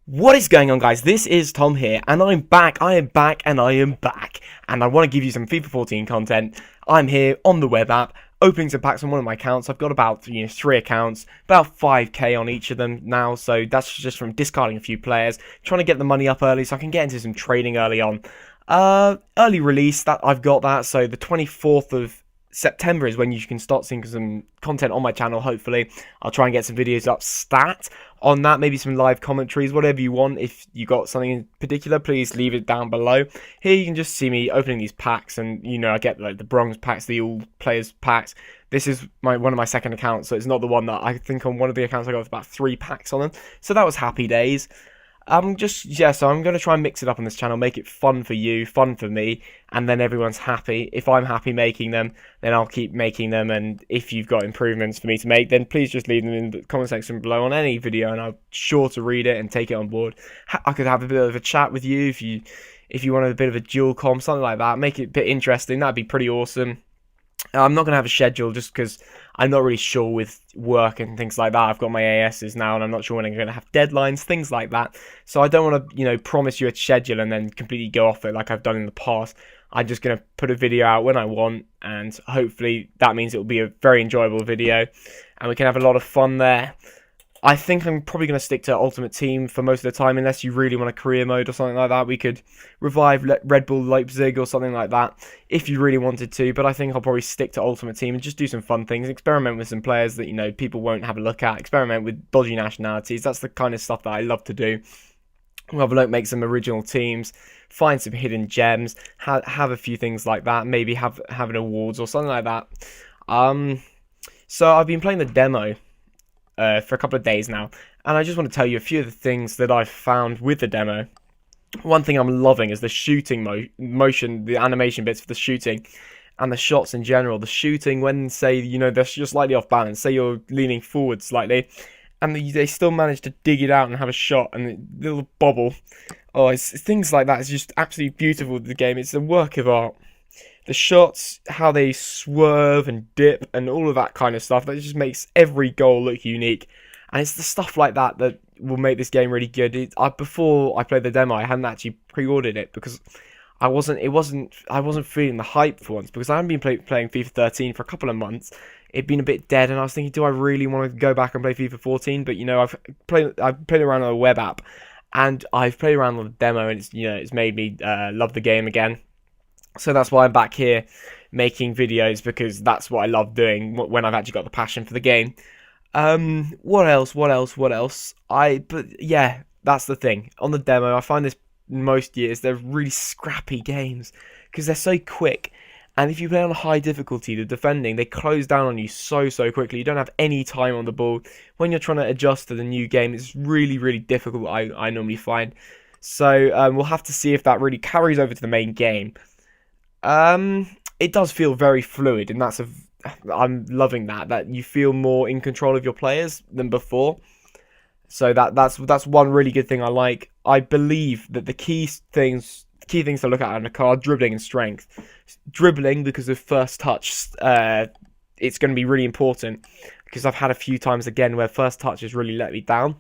What is going on, guys? This is Tom here, and I'm back, and I want to give you some FIFA 14 content. I'm here on the web app, opening some packs on one of my accounts. I've got about, 3 accounts, about 5k on each of them now, so that's just from discarding a few players, trying to get the money up early so I can get into some trading early on. Early release, that I've got that, so the 24th of September is when you can start seeing some content on my channel. Hopefully I'll try and get some videos up stat on that, maybe some live commentaries, whatever you want. If you got something in particular, please leave it down below. Here you can just see me opening these packs, and I get like the bronze packs, the all players packs. This is one of my second accounts, so it's not the one that I think on one of the accounts I got about 3 packs on them, so that was happy days. So I'm going to try and mix it up on this channel, make it fun for you, fun for me, and then everyone's happy. If I'm happy making them, then I'll keep making them, and if you've got improvements for me to make, then please just leave them in the comment section below on any video, and I'm sure to read it and take it on board. I could have a bit of a chat with you if you wanted a bit of a dual comp, something like that, make it a bit interesting, that'd be pretty awesome. I'm not going to have a schedule just because I'm not really sure with work and things like that. I've got my ASs now, and I'm not sure when I'm going to have deadlines, things like that. So I don't want to, promise you a schedule and then completely go off it like I've done in the past. I'm just going to put a video out when I want, and hopefully that means it will be a very enjoyable video, and we can have a lot of fun there. I think I'm probably going to stick to Ultimate Team for most of the time, unless you really want a career mode or something like that. We could revive Red Bull Leipzig or something like that, if you really wanted to, but I think I'll probably stick to Ultimate Team and just do some fun things, experiment with some players that, people won't have a look at, experiment with dodgy nationalities. That's the kind of stuff that I love to do. Have a look, make some original teams, find some hidden gems, have a few things like that, maybe have an awards or something like that. So I've been playing the demo for a couple of days now, and I just want to tell you a few of the things that I've found with the demo. One thing I'm loving is the shooting motion, the animation bits for the shooting, and the shots in general. The shooting, when, say, they're just slightly off balance, say you're leaning forward slightly, and they still manage to dig it out and have a shot, and the little bobble. Oh, it's things like that. It's just absolutely beautiful, the game. It's a work of art. The shots, how they swerve and dip and all of that kind of stuff, that just makes every goal look unique. And it's the stuff like that that will make this game really good. Before I played the demo, I hadn't actually pre-ordered it because I wasn't feeling the hype for once, because I hadn't been playing FIFA 13 for a couple of months. It'd been a bit dead, and I was thinking, do I really want to go back and play FIFA 14? But I've played around on a web app, and I've played around on the demo, and it's made me love the game again. So that's why I'm back here making videos, because that's what I love doing when I've actually got the passion for the game. What else? But yeah, that's the thing. On the demo, I find this most years, they're really scrappy games, because they're so quick. And if you play on a high difficulty, the defending, they close down on you so quickly. You don't have any time on the ball. When you're trying to adjust to the new game, it's really difficult, I normally find. So we'll have to see if that really carries over to the main game. It does feel very fluid, and I'm loving that you feel more in control of your players than before. So that's one really good thing I like. I believe that the key things to look at on a card: dribbling and strength. Dribbling, because of first touch, it's going to be really important, because I've had a few times again where first touch has really let me down.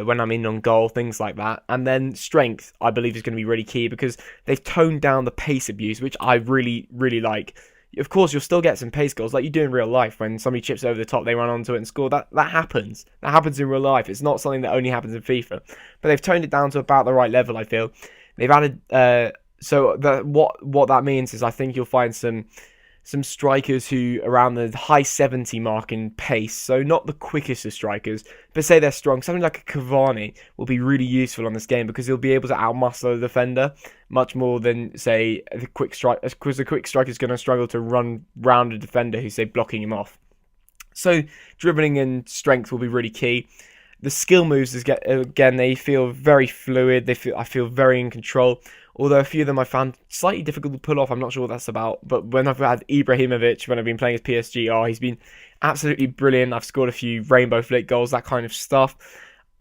When I'm in on goal, things like that. And then strength, I believe, is going to be really key, because they've toned down the pace abuse, which I really like. Of course, you'll still get some pace goals like you do in real life. When somebody chips over the top, they run onto it and score. That happens. That happens in real life. It's not something that only happens in FIFA. But they've toned it down to about the right level, I feel. They've added... what that means is, I think you'll find some strikers who around the high 70 mark in pace, so not the quickest of strikers, but say they're strong. Something like a Cavani will be really useful on this game, because he'll be able to outmuscle the defender much more than, say, the quick strike, because the quick striker is going to struggle to run round a defender who's, say, blocking him off. So dribbling and strength will be really key. The skill moves, again, they feel very fluid. I feel very in control. Although a few of them I found slightly difficult to pull off. I'm not sure what that's about. But when I've had Ibrahimovic, when I've been playing as PSG, he's been absolutely brilliant. I've scored a few rainbow flick goals, that kind of stuff.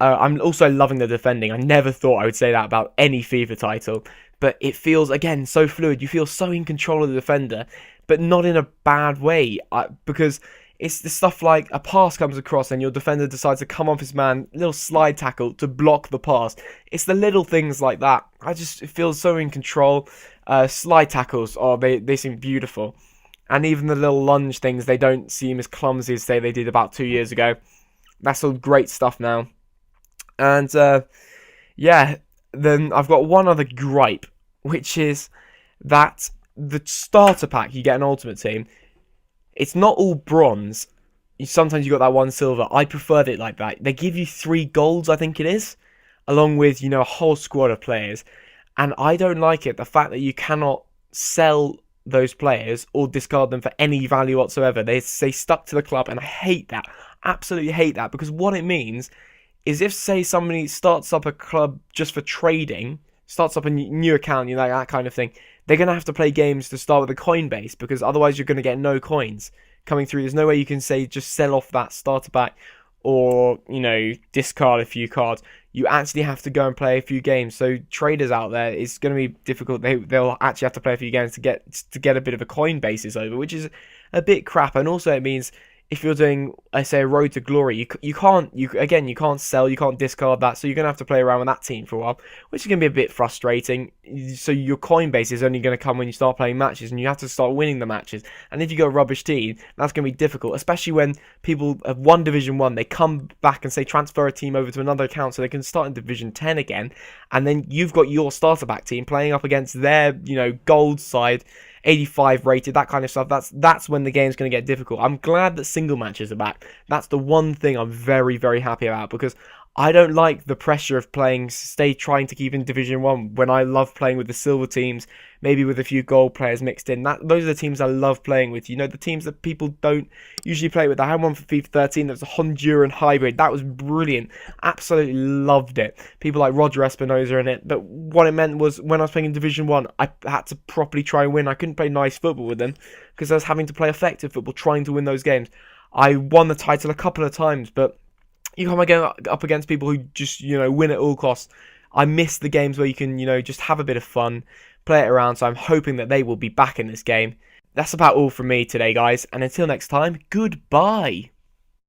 I'm also loving the defending. I never thought I would say that about any FIFA title. But it feels, again, so fluid. You feel so in control of the defender, but not in a bad way. Because It's the stuff like a pass comes across and your defender decides to come off his man, little slide tackle to block the pass. It's the little things like that. I just feel so in control. Slide tackles, oh, they seem beautiful. And even the little lunge things, they don't seem as clumsy as say they did about 2 years ago. That's all great stuff now. And yeah, then I've got one other gripe, which is that the starter pack you get an Ultimate Team, it's not all bronze. Sometimes you got that one silver. I preferred it like that. They give you 3 golds, I think it is, along with, a whole squad of players. And I don't like it, the fact that you cannot sell those players or discard them for any value whatsoever. They say stuck to the club, and I hate that. Absolutely hate that, because what it means is if, say, somebody starts up a club just for trading, starts up a new account, that kind of thing, they're going to have to play games to start with a coin base, because otherwise you're going to get no coins coming through. There's no way you can say just sell off that starter pack or, discard a few cards. You actually have to go and play a few games. So traders out there, it's going to be difficult. They'll actually have to play a few games to get a bit of a coin basis over, which is a bit crap. And also it means if you're doing, I say, a road to glory, you can't sell, you can't discard that, so you're going to have to play around with that team for a while, which is going to be a bit frustrating. So your coin base is only going to come when you start playing matches, and you have to start winning the matches. And if you got a rubbish team, that's going to be difficult, especially when people have won Division 1, they come back and say transfer a team over to another account so they can start in Division 10 again, and then you've got your starter pack team playing up against their, gold side, 85 rated, that kind of stuff. That's when the game's going to get difficult. I'm glad that single matches are back. That's the one thing I'm very, very happy about, because I don't like the pressure of trying to keep in Division 1 when I love playing with the silver teams, maybe with a few gold players mixed in. Those are the teams I love playing with. The teams that people don't usually play with. I had one for FIFA 13 that was a Honduran hybrid. That was brilliant. Absolutely loved it. People like Roger Espinoza in it. But what it meant was when I was playing in Division 1, I had to properly try and win. I couldn't play nice football with them because I was having to play effective football, trying to win those games. I won the title a couple of times, but you come again up against people who just, win at all costs. I miss the games where you can, just have a bit of fun, play it around, so I'm hoping that they will be back in this game. That's about all from me today, guys, and until next time, goodbye!